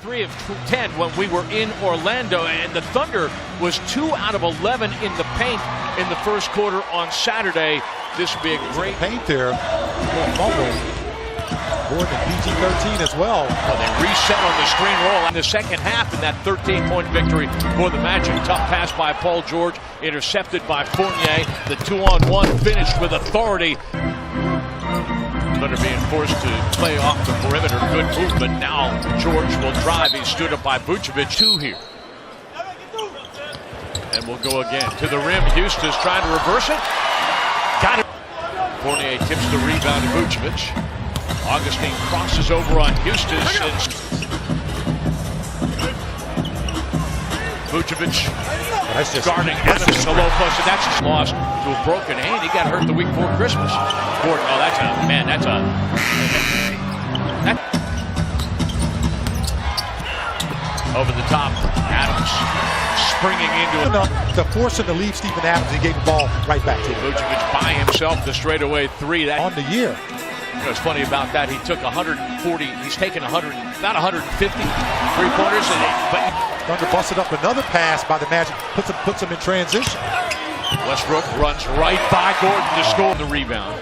3 of 10 when we were in Orlando, and the Thunder was 2 out of 11 in the paint in the first quarter on Saturday. This would be a great paint there. More than PG-13 as well. Well, they reset on the screen roll in the second half in that 13-point victory for the Magic. Tough pass by Paul George, intercepted by Fournier. The 2-on-1 finished with authority. Thunder being forced to play off the perimeter. Good movement. Now George will drive. He stood up by Vucevic. 2 here. And we'll go again to the rim. Houston's trying to reverse it. Got it. Fournier tips the rebound to Vucevic. Augustine crosses over on Houston. Vucevic guarding Adams in the low post, and that's just lost to a broken hand. He got hurt the week before Christmas. Gordon, oh, that's a man. That's a. Over the top, Adams springing into it. To force him to leave Steven Adams, he gave the ball right back to him. Vucevic by himself, the straightaway 3. That on the year. What's funny about that, he took 140, he's taken 100, not 150 three-pointers, but Thunder busted up another pass by the Magic, puts him in transition. Westbrook runs right by Gordon to score the rebound.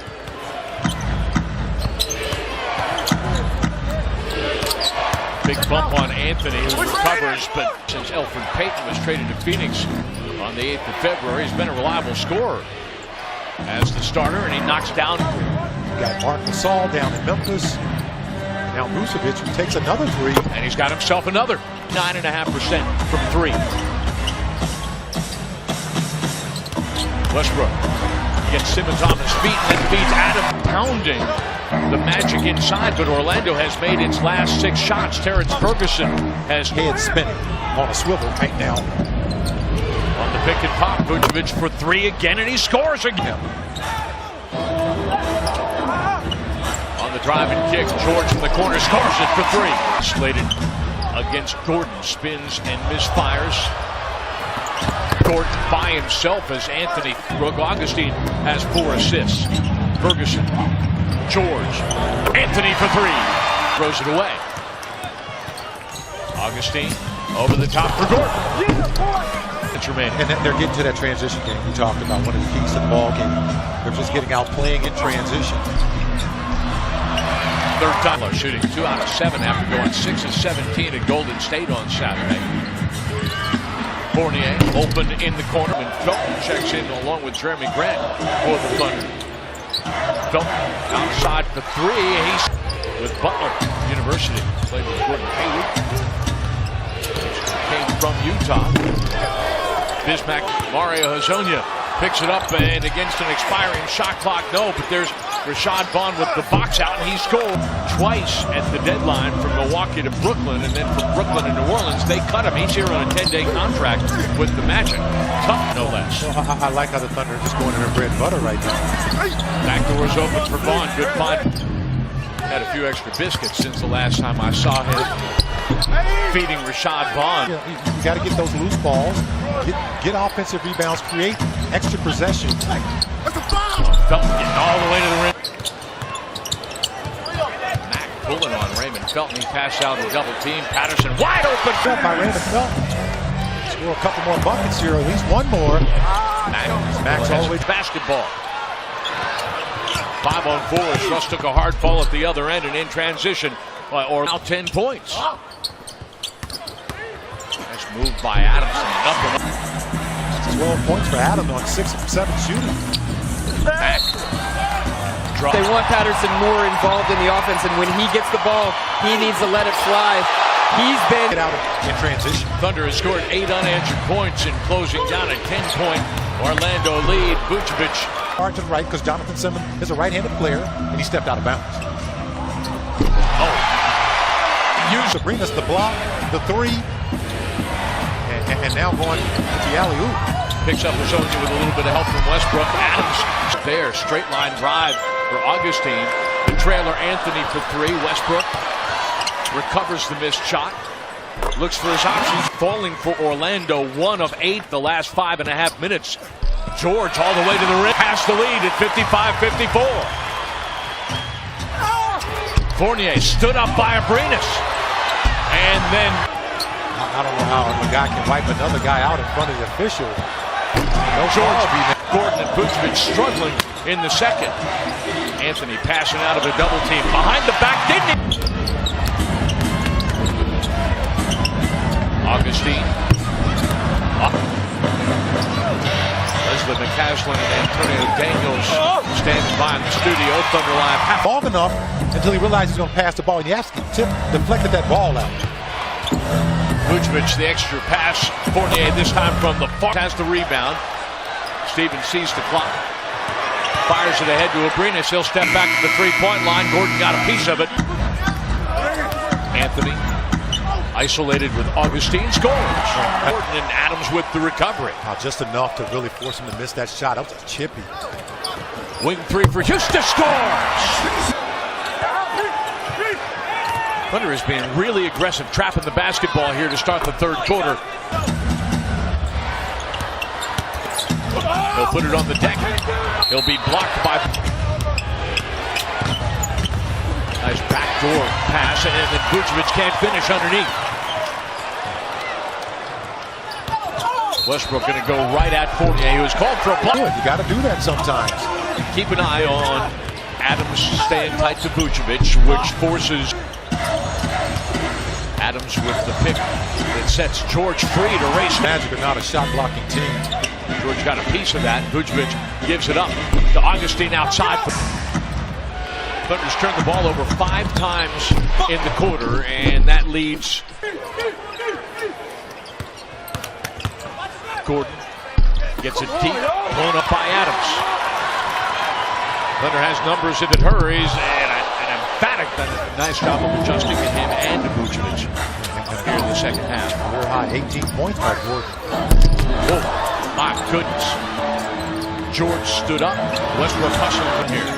Big bump on Anthony, who recovers, but since Elfrid Payton was traded to Phoenix on the 8th of February, he's been a reliable scorer as the starter, and he knocks down. Got Mark Gasol down in Memphis. Now Vucevic takes another 3. And he's got himself another 9.5% from 3. Westbrook gets Simmons off his feet and then feeds Adams, pounding the Magic inside, but Orlando has made its last 6 shots. Terrence Ferguson has head spinning on a swivel right now. On the pick and pop, Vucevic for 3 again, and he scores again. The drive and kick, George from the corner scores it for 3. Slated against Gordon, spins and misfires. Gordon by himself as Anthony Brooke. Augustine has 4 assists. Ferguson, George, Anthony for 3. Throws it away. Augustine over the top for Gordon. It's remaining. And they're getting to that transition game we talked about, one of the keys to the ball game. They're just getting out playing in transition. Third time shooting 2 out of 7 after going 6 of 17 at Golden State on Saturday. Fournier open in the corner, and Felton checks in along with Jeremy Grant for the Thunder. Felton outside for 3. He's with Butler University. Played with Gordon Hayward. Came from Utah. Bismack, Mario Hezonja picks it up, and against an expiring shot clock, no, but there's Rashad Vaughn with the box out, and he scored twice at the deadline from Milwaukee to Brooklyn, and then from Brooklyn to New Orleans. They cut him. He's here on a 10-day contract with the Magic. Tough, no less. Well, I like how the Thunder are just going in their bread and butter right now. Back door's open for Vaughn. Good find. Had a few extra biscuits since the last time I saw him feeding Rashad Vaughn. You got to get those loose balls, get offensive rebounds, create extra possession. Felton getting all the way to the rim. Mack pulling on Raymond Felton. He passed out the double team. Patterson wide open. By Raymond Felton. Score a couple more buckets here, at least one more. Max all the way to basketball. 5-on-4. Russ took a hard fall at the other end, and in transition, or now 10 points. Nice move by Adams. 12 points for Adams on 6 of 7 shooting. Back. They want Patterson more involved in the offense, and when he gets the ball, he needs to let it fly. He's been out in transition. Thunder has scored 8 unanswered points in closing down a 10-point Orlando lead. Vucevic hard to the right because Jonathan Simmons is a right-handed player, and he stepped out of bounds. Oh, used Sabrina's the block, the 3, and now going to the alley-oop. Picks up Hezonja with a little bit of help from Westbrook. Adams there, straight line drive for Augustine. The trailer Anthony for 3. Westbrook recovers the missed shot. Looks for his options. Falling for Orlando, 1 of 8 the last 5.5 minutes. George all the way to the rim. Past the lead at 55-54. Fournier stood up by Abrinas. And then I don't know how a guy can wipe another guy out in front of the official. No George, charge. Gordon and Vucevic struggling in the second. Anthony passing out of a double team. Behind the back, didn't he? Augustine. Leslie McCaslin and Antonio Daniels standing by in the studio. Thunder Live. Long enough until he realized he's going to pass the ball. And Yavsky deflected that ball out. Vucevic, the extra pass. Fournier this time from the far. Has the rebound. Stevens sees the clock. Fires it ahead to Abrinas. He'll step back to the three-point line. Gordon got a piece of it. Anthony isolated with Augustine. Scores. Gordon and Adams with the recovery. Just enough to really force him to miss that shot. That was a chippy. Wing three for Houston. Scores. Thunder is being really aggressive, trapping the basketball here to start the third quarter. He'll put it on the deck. He'll be blocked by... Nice backdoor pass, and then Vucevic can't finish underneath. Westbrook going to go right at Fournier, who was called for a block. You got to do that sometimes. Keep an eye on Adams staying tight to Vucevic, which forces Adams with the pick that sets George free to race. Magic are not a shot-blocking team. George got a piece of that. Vucevic gives it up to Augustine outside. Thunder's turned the ball over 5 times in the quarter, and that leads Gordon. Gets it deep, blown up by Adams. Thunder has numbers if it hurries, and an emphatic, nice job of adjusting to him and to Vucevic here in the second half. We're high, 18 points by Gordon. Whoa, my goodness. George stood up. Westbrook hustling from here.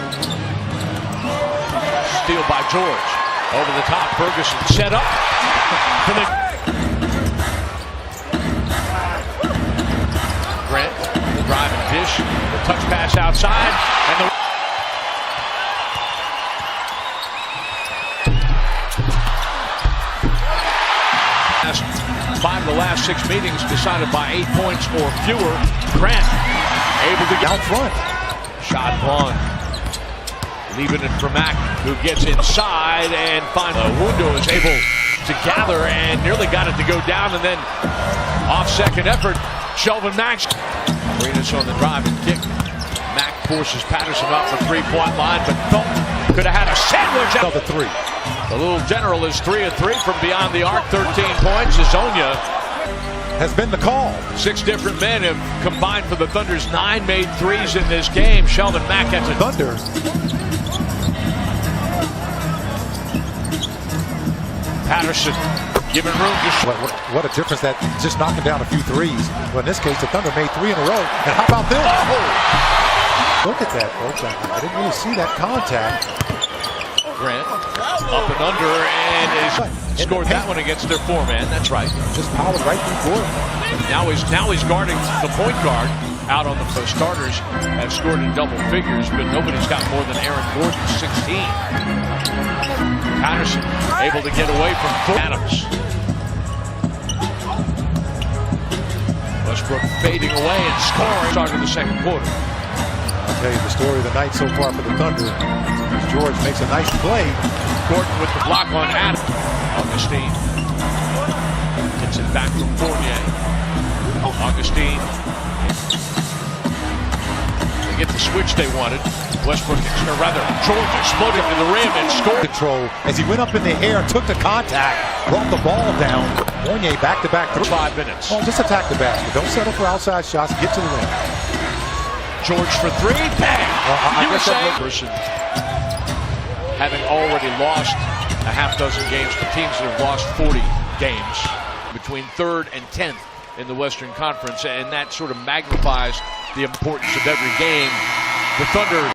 Steal by George. Over the top, Ferguson set up. Grant, the drive and dish. The touch pass outside. And the Five of the last 6 meetings decided by 8 points or fewer. Grant able to get out front. Shot blocked. Leaving it for Mack, who gets inside and finds Wundo is able to gather and nearly got it to go down, and then off second effort, Shelvin Mack. Arenas on the drive and kick. Mack forces Patterson off the three-point line, but Felton could have had a sandwich out the 3. The little general is 3 of 3 from beyond the arc, 13 points. Azonia has been the call. 6 different men have combined for the Thunder's 9 made threes in this game. Sheldon Mack gets a Thunder. Patterson giving room to what a difference that just knocking down a few threes. Well, in this case, the Thunder made 3 in a row. And how about this? Oh. Look at that, folks. I didn't really see that contact. Grant up and under, and is scored that one against their 4-man. That's right. Just powered right through court. Now he's guarding the point guard. Out on the starters have scored in double figures, but nobody's got more than Aaron Gordon, 16. Patterson able to get away from Adams. Westbrook fading away and scoring. Started the second quarter. I'll tell you the story of the night so far for the Thunder. George makes a nice play. Gordon with the block on Adams. Augustine gets it back from Fournier. Augustine. They get the switch they wanted. Westbrook, or rather, George exploded to the rim and scored. Control as he went up in the air, took the contact, brought the ball down. Fournier back-to-back. 5 minutes. Oh, just attack the basket. Don't settle for outside shots. Get to the rim. George for 3. Bang! USA. Having already lost a half dozen games to teams that have lost 40 games between 3rd and 10th in the Western Conference, and that sort of magnifies the importance of every game. The Thunder